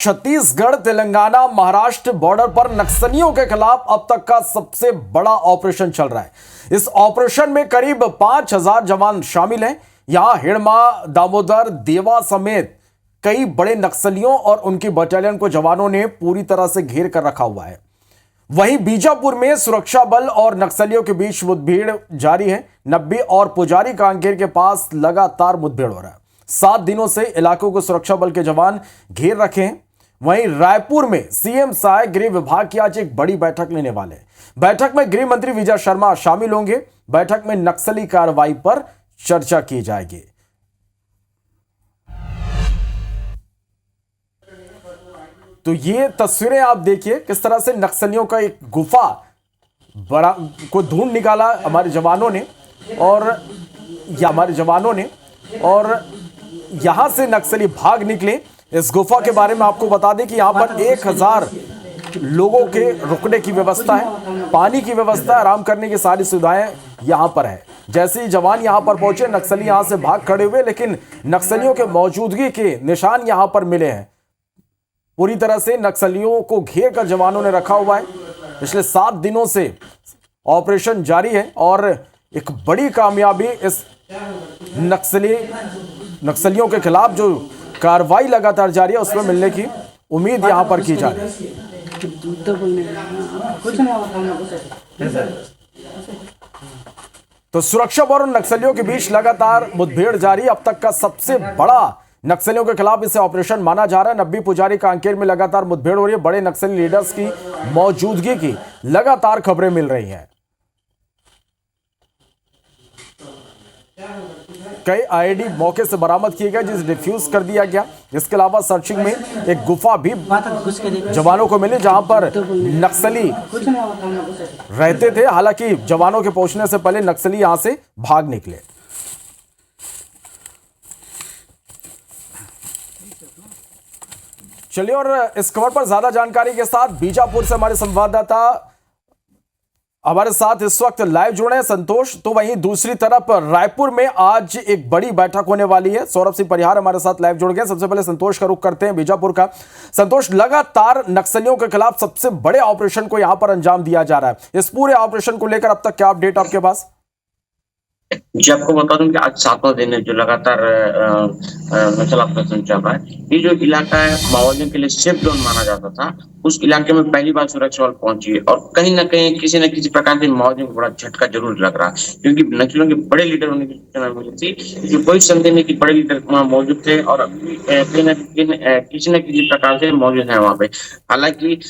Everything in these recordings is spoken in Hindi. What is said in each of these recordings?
छत्तीसगढ़, तेलंगाना, महाराष्ट्र बॉर्डर पर नक्सलियों के खिलाफ अब तक का सबसे बड़ा ऑपरेशन चल रहा है। इस ऑपरेशन में करीब 5,000 जवान शामिल हैं। यहां हिड़मा, दामोदर, देवा समेत कई बड़े नक्सलियों और उनकी बटालियन को जवानों ने पूरी तरह से घेर कर रखा हुआ है। वहीं बीजापुर में सुरक्षा बल और नक्सलियों के बीच मुठभेड़ जारी है। नब्बी और पुजारी कांकेर के पास लगातार मुठभेड़ हो रहा है। 7 दिनों से इलाकों को सुरक्षा बल के जवान घेर रखे हैं। वहीं रायपुर में सीएम सहाय गृह विभाग की आज एक बड़ी बैठक लेने वाले हैं। बैठक में गृह मंत्री विजय शर्मा शामिल होंगे। बैठक में नक्सली कार्रवाई पर चर्चा की जाएगी। तो ये तस्वीरें आप देखिए किस तरह से नक्सलियों का एक गुफा बड़ा को ढूंढ निकाला हमारे जवानों ने और यहां से नक्सली भाग निकले। इस गुफा के बारे में आपको बता दें कि यहां पर 1,000 लोगों के रुकने की व्यवस्था है, पानी की व्यवस्था, आराम करने की सारी सुविधाएं यहां पर है। जैसे ही जवान यहां पर पहुंचे, नक्सली यहां से भाग खड़े हुए, लेकिन नक्सलियों के मौजूदगी के निशान यहां पर मिले हैं। पूरी तरह से नक्सलियों को घेर कर जवानों ने रखा हुआ है। पिछले 7 दिनों से ऑपरेशन जारी है और एक बड़ी कामयाबी इस नक्सलियों के खिलाफ जो कार्रवाई लगातार जारी है उसमें मिलने की उम्मीद यहां पर की जा रही है। तो सुरक्षा बल और नक्सलियों के बीच लगातार मुठभेड़ जारी। अब तक का सबसे बड़ा नक्सलियों के खिलाफ इसे ऑपरेशन माना जा रहा है। नब्बी पुजारी कांकेर में लगातार मुठभेड़ हो रही है। बड़े नक्सली लीडर्स की मौजूदगी की लगातार खबरें मिल रही हैं। कई आईडी मौके से बरामद किए गए, जिसे डिफ्यूज कर दिया गया। इसके अलावा सर्चिंग में एक गुफा भी जवानों को मिली जहां पर नक्सली रहते थे। हालांकि जवानों के पहुंचने से पहले नक्सली यहां से भाग निकले। चलिए और इस खबर पर ज्यादा जानकारी के साथ बीजापुर से हमारे संवाददाता हमारे साथ इस वक्त लाइव जुड़े हैं संतोष। तो वहीं दूसरी तरफ रायपुर में आज एक बड़ी बैठक होने वाली है। सौरभ सिंह परिहार हमारे साथ लाइव जुड़ गए। सबसे पहले संतोष का रुख करते हैं बीजापुर का। संतोष, लगातार नक्सलियों के खिलाफ सबसे बड़े ऑपरेशन को यहां पर अंजाम दिया जा रहा है। इस पूरे ऑपरेशन को लेकर अब तक क्या अपडेट आपके पास? जी, आपको बता दूं कि आज 7वां दिन है जो लगातार नक्सल ऑपरेशन चल रहा है। ये जो इलाका है माओवादियों के लिए सेफ जोन माना जाता था, उस इलाके में पहली बार सुरक्षा बल पहुंची है और कहीं न कहीं किसी न किसी प्रकार से माओवादियों को बड़ा झटका जरूर लग रहा है, क्योंकि नक्सलियों के बड़े लीडर होने की सूचना मिली थी। जो कोई संदेह नहीं कि बड़े लीडर वहाँ मौजूद थे और किसी न किसी प्रकार से मौजूद है वहाँ पे। हालांकि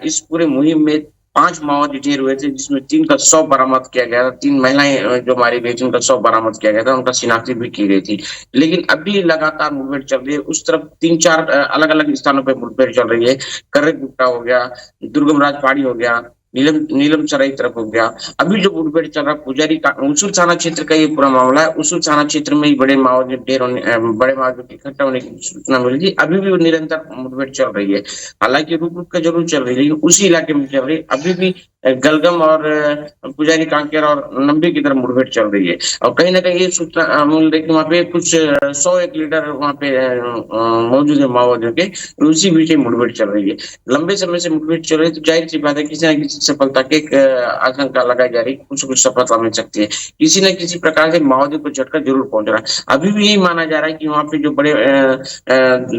इस पूरे मुहिम में 5 माओवादी ढेर हुए थे, जिसमें 3 का शव बरामद किया गया था। 3 महिलाएं जो मारी गई थी उनका शव बरामद किया गया था, उनका शिनाख्त भी की गई थी। लेकिन अभी लगातार मुठभेड़ चल रही है। उस तरफ 3-4 अलग-अलग स्थानों पे मुठभेड़ चल रही है। कर्रेगुट्टा हो गया, दुर्गमराज पहाड़ी हो गया, नीलम सराय तरफ हो गया। अभी जो मुठभेड़ चल रहा है पुजारी का उसूल थाना क्षेत्र का ये पूरा मामला है। उसूल थाना क्षेत्र में ही बड़े माओवादी के इकट्ठा होने की सूचना मिली थी। अभी भी निरंतर मुठभेड़ चल रही है। हालांकि रुक रुक कर जरूर चल रही है, लेकिन उसी इलाके में चल रही है। अभी भी गलगम और पुजारी कांकेर और नंबी की तरफ मुठभेड़ चल रही है और कहीं ना कहीं ये सूचना मिल रही है कि वहाँ पे कुछ 101 लीडर वहाँ पे मौजूद है माओवादियों के, उसी बीच मुठभेड़ चल रही है। लंबे समय से मुठभेड़ चल रही है, तो जाहिर सी बात है किसी न किसी सफलता की आशंका लगाई जा रही है। कुछ सफलता मिल सकती है। किसी न किसी प्रकार से माओवादियों को झटका जरूर पहुंच रहा है। अभी भी यही माना जा रहा है कि वहाँ पे जो बड़े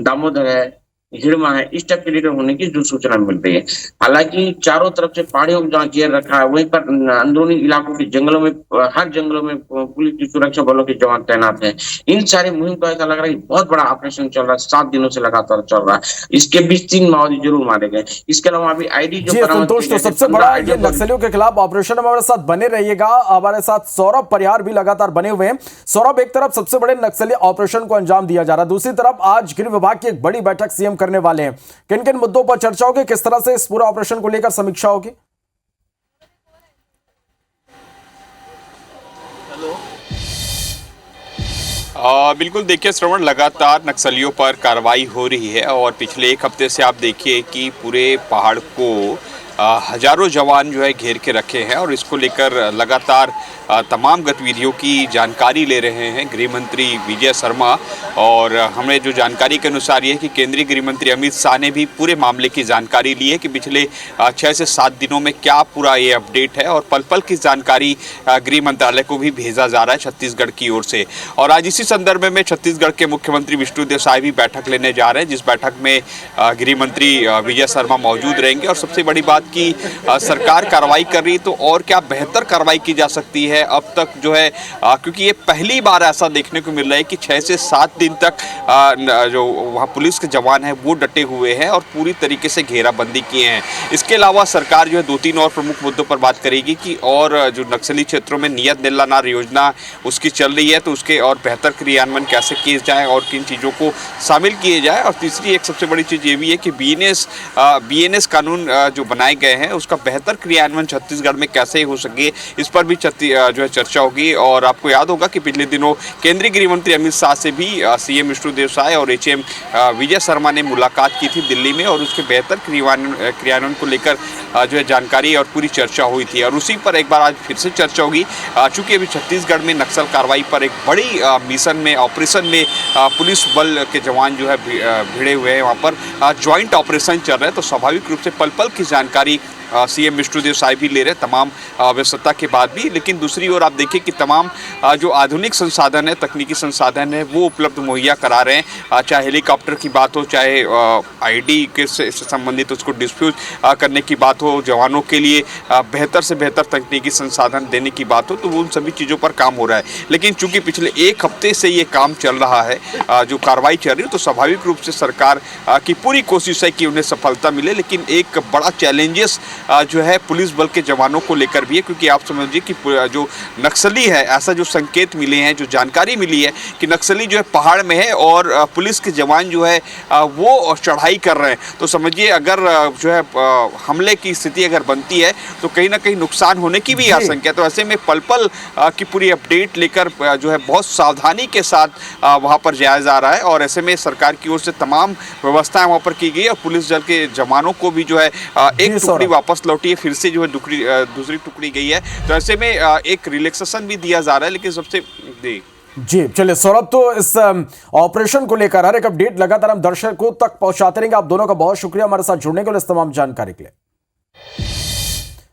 दामोदर है, हिड़मा है, इस टाइप के लीडर होने की जो सूचना मिल रही है। हालांकि चारों तरफ से पहाड़ियों को जहाँ घेर रखा है, वहीं पर अंदरूनी इलाकों के जंगलों में, हर जंगलों में पुलिस की सुरक्षा बलों के जवान तैनात हैं। इन सारी मुहिम को ऐसा लग रहा है कि बहुत बड़ा ऑपरेशन चल रहा है, 7 दिनों से लगातार चल रहा है। इसके बीच 3 माओवादी जरूर मारे गए। इसके अलावा अभी आईडी जो संतोष, तो सबसे बड़ा ये नक्सलियों के खिलाफ ऑपरेशन। हमारे साथ बने रहिएगा। हमारे साथ सौरभ परिहार भी लगातार बने हुए हैं। सौरभ, एक तरफ सबसे बड़े नक्सली ऑपरेशन को अंजाम दिया जा रहा है, दूसरी तरफ आज गृह विभाग की एक बड़ी बैठक सीएम करने वाले हैं। किन किन मुद्दों पर चर्चा होगी, किस तरह से इस पूरे ऑपरेशन को लेकर समीक्षा होगी? बिल्कुल, देखिए श्रवण, लगातार नक्सलियों पर कार्रवाई हो रही है और पिछले 1 हफ्ते से आप देखिए कि पूरे पहाड़ को हजारों जवान जो है घेर के रखे हैं और इसको लेकर लगातार तमाम गतिविधियों की जानकारी ले रहे हैं गृह मंत्री विजय शर्मा। और हमें जो जानकारी के अनुसार ये है कि केंद्रीय गृह मंत्री अमित शाह ने भी पूरे मामले की जानकारी ली है कि पिछले 6 से 7 दिनों में क्या पूरा ये अपडेट है, और पल पल की जानकारी गृह मंत्रालय को भी भेजा जा रहा है छत्तीसगढ़ की ओर से। और आज इसी संदर्भ में छत्तीसगढ़ के मुख्यमंत्री विष्णुदेव साय भी बैठक लेने जा रहे हैं, जिस बैठक में गृह मंत्री विजय शर्मा मौजूद रहेंगे। और सबसे बड़ी बात कि सरकार कार्रवाई कर रही है तो और क्या बेहतर कार्रवाई की जा सकती है अब तक जो है, क्योंकि ये पहली बार ऐसा देखने को मिल रहा है कि 6 से 7 दिन तक जो वहाँ पुलिस के जवान हैं वो डटे हुए हैं और पूरी तरीके से घेराबंदी किए हैं। इसके अलावा सरकार जो है 2-3 और प्रमुख मुद्दों पर बात करेगी कि और जो नक्सली क्षेत्रों में नियत निलानार योजना उसकी चल रही है तो उसके और बेहतर क्रियान्वयन कैसे किए जाए और किन चीज़ों को शामिल किए जाए। और तीसरी एक सबसे बड़ी चीज़ ये भी है कि बीएनएस कानून जो बनाए गए हैं उसका बेहतर क्रियान्वयन छत्तीसगढ़ में कैसे हो सके, इस पर भी जो है चर्चा होगी। और आपको याद होगा कि पिछले दिनों केंद्रीय गृह मंत्री अमित शाह से भी सीएम विष्णुदेव साय और एचएम विजय शर्मा ने मुलाकात की थी दिल्ली में, और उसके बेहतर क्रियान्वयन को लेकर जो है जानकारी और पूरी चर्चा हुई थी। और उसी पर एक बार आज फिर से चर्चा होगी, चूँकि अभी छत्तीसगढ़ में नक्सल कार्रवाई पर एक बड़ी मिशन में ऑपरेशन में पुलिस बल के जवान जो है भिड़े हुए हैं, वहाँ पर ज्वाइंट ऑपरेशन चल रहा है। तो स्वाभाविक रूप से पल पल की जानकारी सीएम विष्णुदेव साय भी ले रहे हैं तमाम व्यस्तता के बाद भी। लेकिन दूसरी ओर आप देखिए कि तमाम जो आधुनिक संसाधन है, तकनीकी संसाधन है, वो उपलब्ध मुहैया करा रहे हैं। चाहे हेलीकॉप्टर की बात हो, चाहे आईडी के से संबंधित उसको डिस्प्यूज करने की बात हो, जवानों के लिए बेहतर से बेहतर तकनीकी संसाधन देने की बात हो, तो वो उन सभी चीज़ों पर काम हो रहा है। लेकिन चूंकि पिछले 1 हफ्ते से ये काम चल रहा है, जो कार्रवाई चल रही है, तो स्वाभाविक रूप से सरकार की पूरी कोशिश है कि उन्हें सफलता मिले। लेकिन एक बड़ा चैलेंजेस जो है पुलिस बल के जवानों को लेकर भी है, क्योंकि आप समझिए कि जो नक्सली है, ऐसा जो संकेत मिले हैं, जो जानकारी मिली है कि नक्सली जो है पहाड़ में है और पुलिस के जवान जो है वो चढ़ाई कर रहे हैं। तो समझिए अगर जो है हमले की स्थिति अगर बनती है तो कहीं ना कहीं नुकसान होने की भी आशंका है। तो ऐसे में पल पल की पूरी अपडेट लेकर जो है बहुत सावधानी के साथ वहाँ पर जाया जा रहा है। और ऐसे में सरकार की ओर से तमाम व्यवस्थाएं वहाँ पर की गई और पुलिस दल के जवानों को भी जो है एक टुकड़ी वापस लौटी है, फिर से जो है दूसरी टुकड़ी गई है। तो ऐसे में एक रिलैक्सेशन भी दिया जा रहा है। लेकिन सबसे जी चलिए सौरभ, तो इस ऑपरेशन को लेकर हर एक अपडेट लगातार हम दर्शकों तक पहुंचाते रहेंगे। आप दोनों का बहुत शुक्रिया हमारे साथ जुड़ने के लिए, इस तमाम जानकारी के लिए।